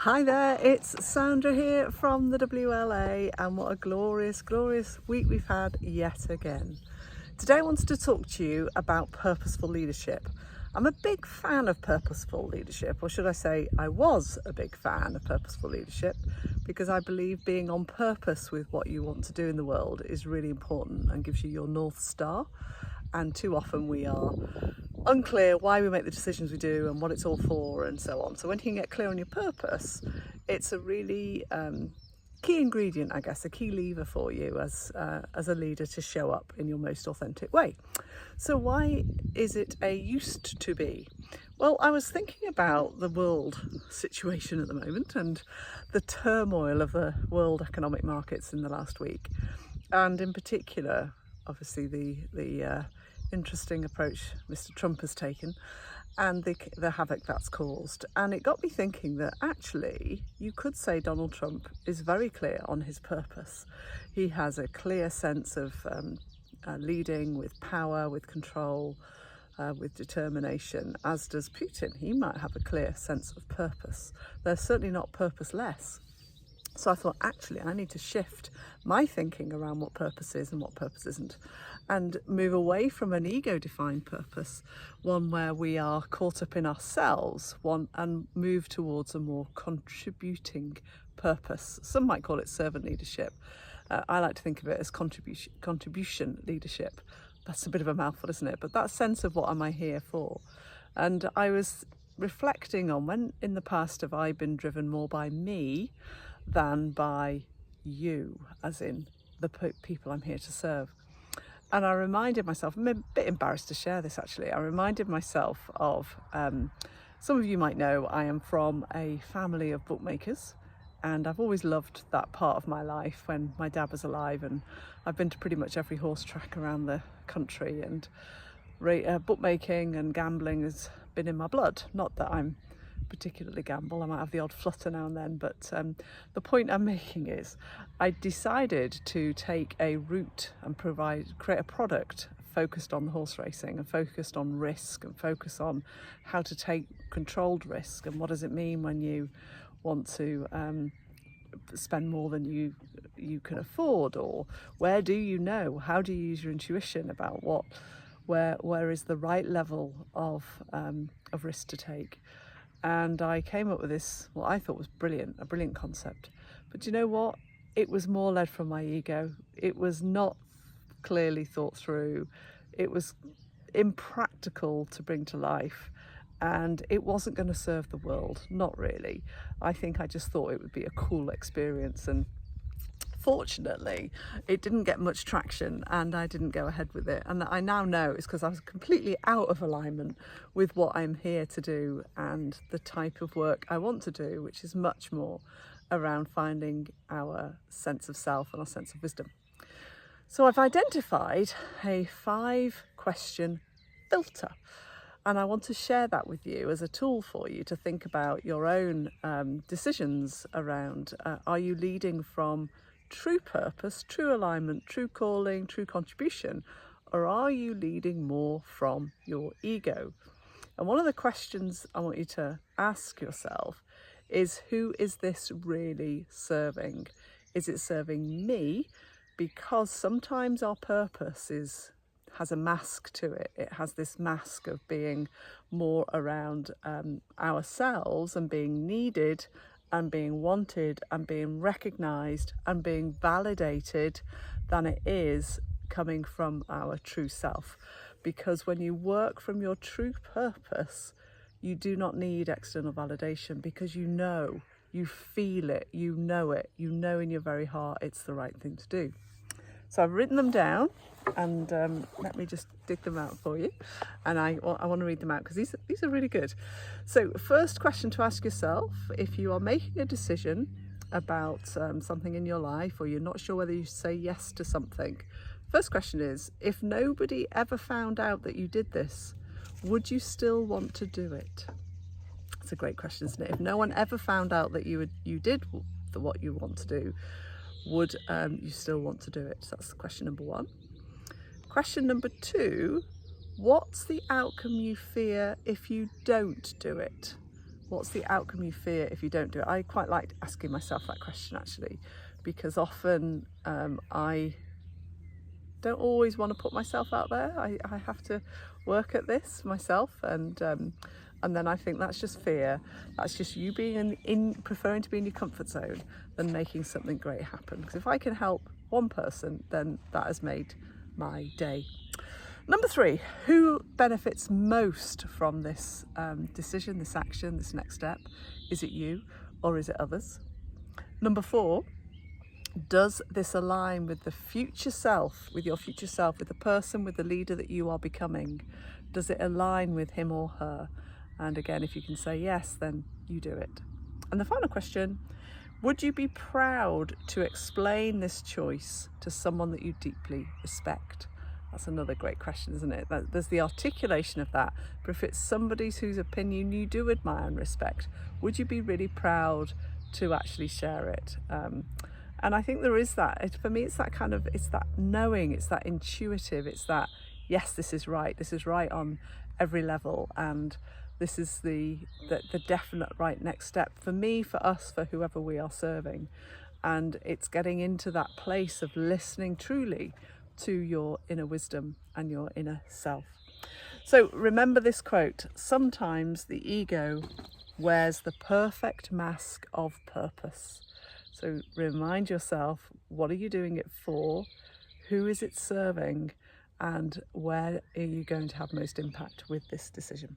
Hi there, it's Sandra here from the WLA, and what a glorious week we've had yet again. Today I wanted to talk to you about purposeful leadership. I'm a big fan of purposeful leadership, or should I say I was a big fan of purposeful leadership, because I believe being on purpose with what you want to do in the world is really important and gives you your North Star. And too often we are unclear why we make the decisions we do and what it's all for and so on. So when you can get clear on your purpose, it's a really key ingredient, I guess, a key lever for you as a leader to show up in your most authentic way. So why is it a used to be? Well, I was thinking about the world situation at the moment and the turmoil of the world economic markets in the last week, and in particular, obviously, the interesting approach Mr. Trump has taken and the havoc that's caused. And it got me thinking that actually you could say Donald Trump is very clear on his purpose. He has a clear sense of leading with power, with control, with determination, as does Putin. He might have a clear sense of purpose. They're certainly not purposeless. So I thought, actually, I need to shift my thinking around what purpose is and what purpose isn't, and move away from an ego-defined purpose, one where we are caught up in ourselves, and move towards a more contributing purpose. Some might call it servant leadership. I like to think of it as contribution leadership. That's a bit of a mouthful, isn't it? But that sense of what am I here for? And I was reflecting on when in the past have I been driven more by me than by you, as in the people I'm here to serve. And I reminded myself, I'm a bit embarrassed to share this actually, I reminded myself of, some of you might know I am from a family of bookmakers, and I've always loved that part of my life when my dad was alive, and I've been to pretty much every horse track around the country, and bookmaking and gambling has been in my blood. Not that I'm particularly gamble, I might have the odd flutter now and then, but the point I'm making is I decided to take a route and create a product focused on horse racing and focused on risk and focus on how to take controlled risk and what does it mean when you want to spend more than you can afford, or where do you know, how do you use your intuition about where is the right level of risk to take. And I came up with this, what I thought was a brilliant concept. But do you know what? It was more led from my ego. It was not clearly thought through. It was impractical to bring to life. And it wasn't going to serve the world, not really. I think I just thought it would be a cool experience, and fortunately it didn't get much traction and I didn't go ahead with it. And I now know it's because I was completely out of alignment with what I'm here to do and the type of work I want to do, which is much more around finding our sense of self and our sense of wisdom. So I've identified a 5-question filter, and I want to share that with you as a tool for you to think about your own decisions around, are you leading from true purpose, true alignment, true calling, true contribution, or are you leading more from your ego? And one of the questions I want you to ask yourself is, who is this really serving? Is it serving me? Because sometimes our purpose has a mask to it. It has this mask of being more around ourselves and being needed and being wanted and being recognised and being validated than it is coming from our true self. Because when you work from your true purpose, you do not need external validation, because you feel it, you know in your very heart it's the right thing to do. So I've written them down, and let me just dig them out for you, and I want to read them out because these are really good. So first question to ask yourself, if you are making a decision about something in your life, or you're not sure whether you say yes to something, first question is, if nobody ever found out that you did this, would you still want to do it? It's a great question, isn't it? If no one ever found out that you did what you want to do, would you still want to do it? So that's question number 1. Question number 2, what's the outcome you fear if you don't do it? What's the outcome you fear if you don't do it? I quite like asking myself that question actually, because often I don't always want to put myself out there. I have to work at this myself, and then I think that's just fear. That's just you being preferring to be in your comfort zone than making something great happen. Because if I can help one person, then that has made my day. Number 3, who benefits most from this decision, this action, this next step? Is it you or is it others? Number 4, does this align with the future self, with your future self, with the person, with the leader that you are becoming? Does it align with him or her? And again, if you can say yes, then you do it. And the final question, would you be proud to explain this choice to someone that you deeply respect? That's another great question, isn't it? There's the articulation of that, but if it's somebody whose opinion you do admire and respect, would you be really proud to actually share it? And I think there is that. For me, it's that kind of, it's that knowing, it's that intuitive, it's that, yes, this is right on every level, and this is the definite right next step for me, for us, for whoever we are serving. And it's getting into that place of listening truly to your inner wisdom and your inner self. So remember this quote: sometimes the ego wears the perfect mask of purpose. So remind yourself, what are you doing it for? Who is it serving? And where are you going to have most impact with this decision?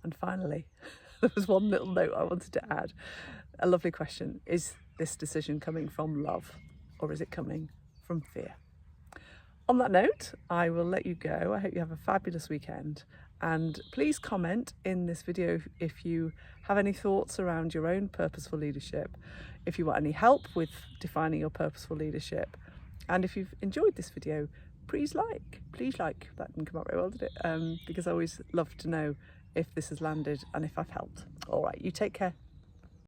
And finally, there was one little note I wanted to add. A lovely question. Is this decision coming from love, or is it coming from fear? On that note, I will let you go. I hope you have a fabulous weekend. And please comment in this video if you have any thoughts around your own purposeful leadership, if you want any help with defining your purposeful leadership. And if you've enjoyed this video, please like. That didn't come out very well, did it? Because I always love to know if this has landed and if I've helped. All right, you take care.